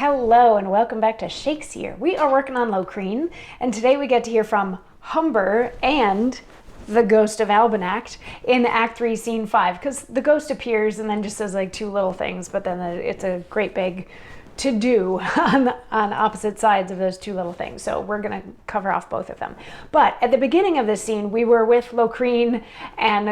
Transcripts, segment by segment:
Hello and welcome back to Shakesyear. We are working on Locrine, and today we get to hear from Humber and the ghost of Albanact in Act 3, Scene 5, because the ghost appears and then just says like two little things, but then it's a great big to-do on opposite sides of those two little things. So we're going to cover off both of them. But at the beginning of this scene, we were with Locrine and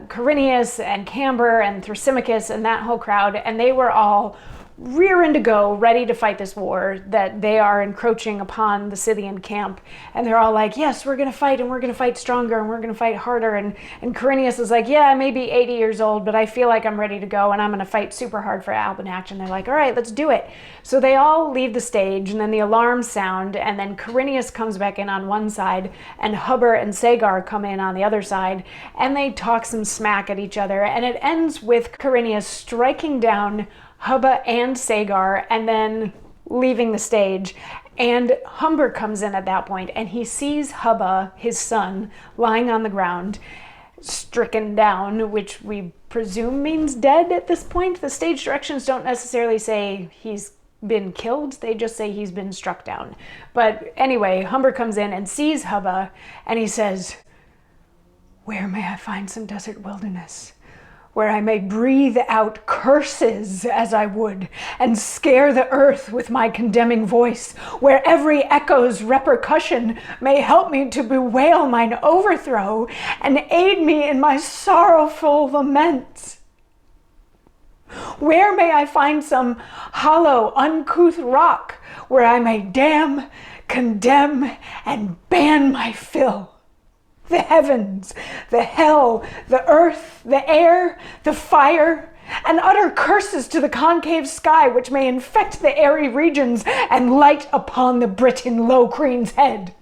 Corineus and Camber and Thrasymachus and that whole crowd, and they were all rearing to go, ready to fight this war that they are encroaching upon the Scythian camp. And they're all like, yes, we're going to fight, and we're going to fight stronger, and we're going to fight harder. And Corineus is like, yeah, I may be 80 years old, but I feel like I'm ready to go, and I'm going to fight super hard for Albanact. And they're like, all right, let's do it. So they all leave the stage, and then the alarms sound, and then Corineus comes back in on one side, and Humber and Sagar come in on the other side, and they talk some smack at each other. And it ends with Corineus striking down Humber and Sagar and then leaving the stage. And Humber comes in at that point, and he sees Humber, his son, lying on the ground, stricken down, which we presume means dead at this point. The stage directions don't necessarily say he's been killed, they just say he's been struck down. But anyway, Humber comes in and sees Humber, and he says, "Where may I find some desert wilderness, where I may breathe out curses as I would, and scare the earth with my condemning voice, where every echo's repercussion may help me to bewail mine overthrow, and aid me in my sorrowful laments? Where may I find some hollow, uncouth rock, where I may damn, condemn, and ban my fill? The heavens, the hell, the earth, the air, the fire, and utter curses to the concave sky, which may infect the airy regions and light upon the Briton Locrine's head.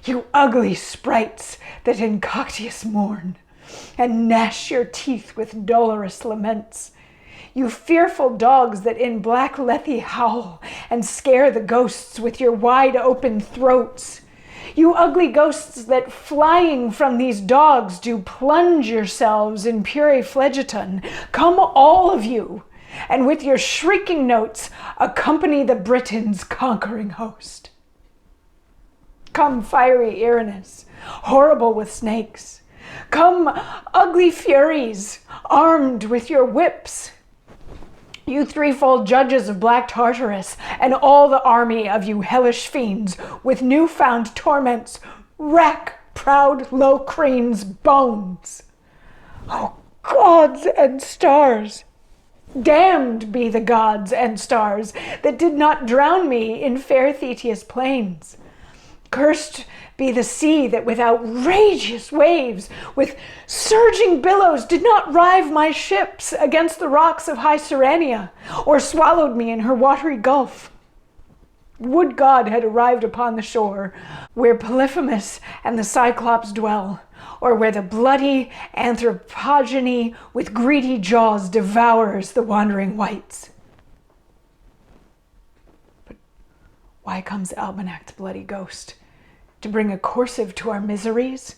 You ugly sprites that in Coctius mourn, and gnash your teeth with dolorous laments. You fearful dogs that in black Lethe howl, and scare the ghosts with your wide open throats. You ugly ghosts that flying from these dogs do plunge yourselves in pure phlegeton, come all of you, and with your shrieking notes accompany the Britons' conquering host. Come fiery Erinus, horrible with snakes. Come ugly furies, armed with your whips. You threefold judges of black Tartarus, and all the army of you hellish fiends, with newfound torments, rack proud Locrine's bones. O gods and stars! Damned be the gods and stars that did not drown me in fair Thetis plains. Cursed be the sea that with outrageous waves, with surging billows, did not rive my ships against the rocks of high Serenia, or swallowed me in her watery gulf. Would God had arrived upon the shore, where Polyphemus and the Cyclops dwell, or where the bloody Anthropogeny with greedy jaws devours the wandering wights. But why comes Albanact's bloody ghost? To bring a corsive to our miseries?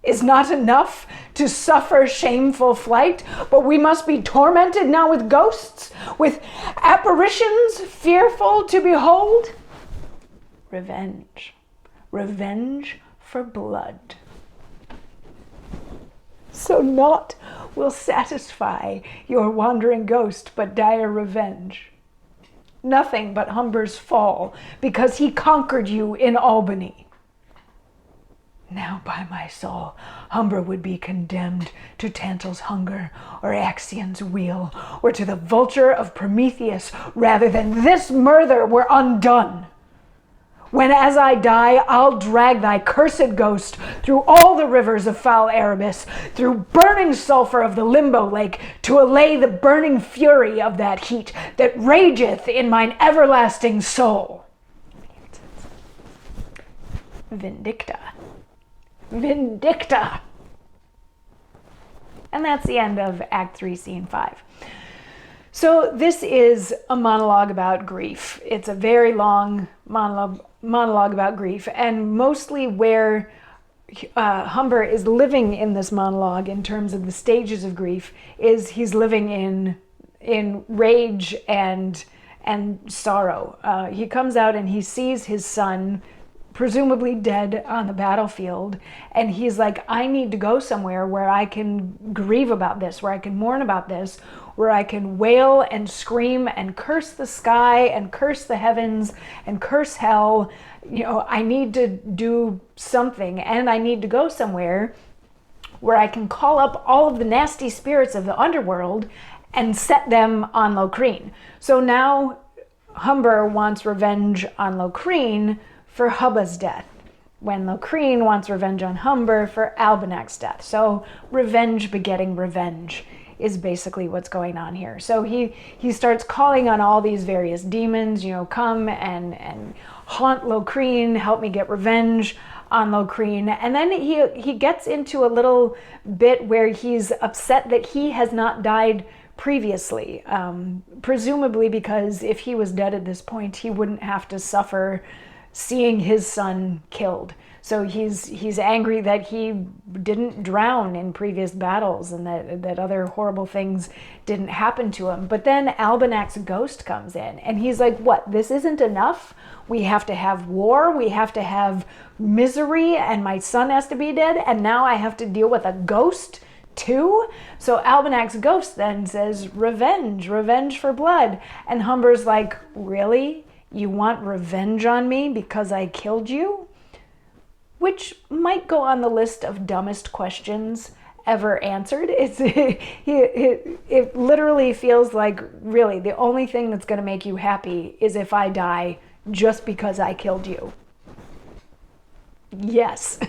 Is not enough to suffer shameful flight, but we must be tormented now with ghosts, with apparitions fearful to behold? Revenge, revenge for blood. So naught will satisfy your wandering ghost but dire revenge. Nothing but Humber's fall, because he conquered you in Albany. Now, by my soul, Humber would be condemned to Tantal's hunger, or Axion's wheel, or to the vulture of Prometheus, rather than this murder were undone. When as I die, I'll drag thy cursed ghost through all the rivers of foul Erebus, through burning sulphur of the limbo lake, to allay the burning fury of that heat that rageth in mine everlasting soul. Vindicta. Vindicta. And that's the end of Act 3, Scene 5. So this is a monologue about grief. It's a very long monologue about grief, and mostly where Humber is living in this monologue in terms of the stages of grief is he's living in rage and and sorrow. He comes out and he sees his son presumably dead on the battlefield, and he's like, I need to go somewhere where I can grieve about this, where I can mourn about this, where I can wail and scream and curse the sky and curse the heavens and curse hell. I need to do something, and I need to go somewhere where I can call up all of the nasty spirits of the underworld and set them on Locrine. So now Humber wants revenge on Locrine for Hubba's death, when Locrine wants revenge on Humber for Albanact's death. So revenge begetting revenge is basically what's going on here. So he starts calling on all these various demons, come and haunt Locrine, help me get revenge on Locrine. And then he gets into a little bit where he's upset that he has not died previously, presumably because if he was dead at this point, he wouldn't have to suffer seeing his son killed. So he's angry that he didn't drown in previous battles and that other horrible things didn't happen to him. But then Albanact's ghost comes in and he's like, what, this isn't enough? We have to have war, we have to have misery, and my son has to be dead, and now I have to deal with a ghost too? So Albanact's ghost then says, revenge for blood. And Humber's like, really? You want revenge on me because I killed you? Which might go on the list of dumbest questions ever answered. It literally feels like, really, the only thing that's going to make you happy is if I die just because I killed you. Yes,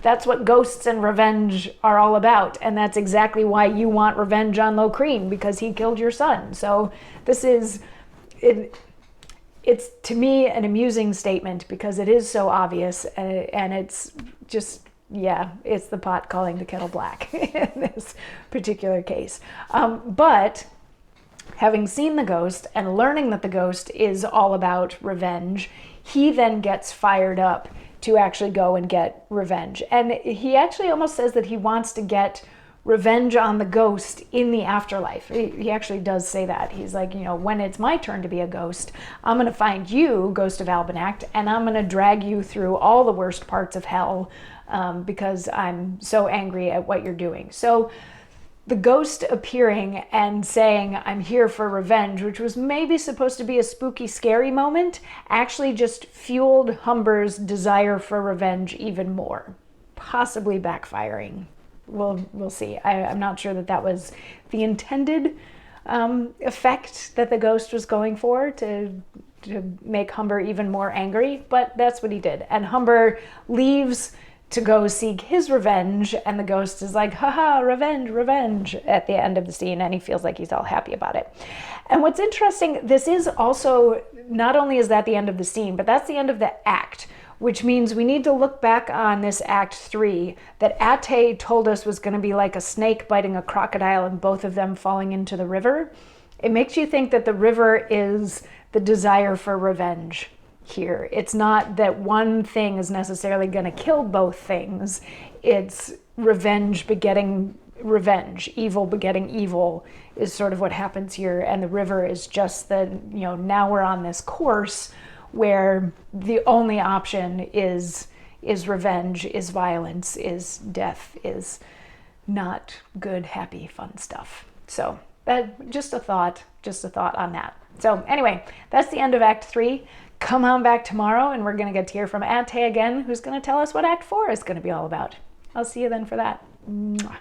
that's what ghosts and revenge are all about. And that's exactly why you want revenge on Locrine, because he killed your son. So this is... It's, to me, an amusing statement because it is so obvious, and it's just, it's the pot calling the kettle black in this particular case. But having seen the ghost and learning that the ghost is all about revenge, he then gets fired up to actually go and get revenge. And he actually almost says that he wants to get revenge on the ghost in the afterlife. He actually does say that. He's like, when it's my turn to be a ghost, I'm going to find you, Ghost of Albanact, and I'm going to drag you through all the worst parts of hell because I'm so angry at what you're doing. So the ghost appearing and saying, I'm here for revenge, which was maybe supposed to be a spooky, scary moment, actually just fueled Humber's desire for revenge even more, possibly backfiring. We'll see. I'm not sure that was the intended effect that the ghost was going for, to make Humber even more angry, but that's what he did. And Humber leaves to go seek his revenge, and the ghost is like, haha, revenge, at the end of the scene, and he feels like he's all happy about it. And what's interesting, this is also, not only is that the end of the scene, but that's the end of the act, which means we need to look back on this Act 3 that Ate told us was going to be like a snake biting a crocodile and both of them falling into the river. It makes you think that the river is the desire for revenge here. It's not that one thing is necessarily going to kill both things. It's revenge begetting revenge. Evil begetting evil is sort of what happens here. And the river is just that, now we're on this course where the only option is revenge, is violence, is death, is not good, happy, fun stuff. So just a thought on that. So anyway, that's the end of Act 3. Come on back tomorrow and we're going to get to hear from Ate again, who's going to tell us what Act 4 is going to be all about. I'll see you then for that. Mwah.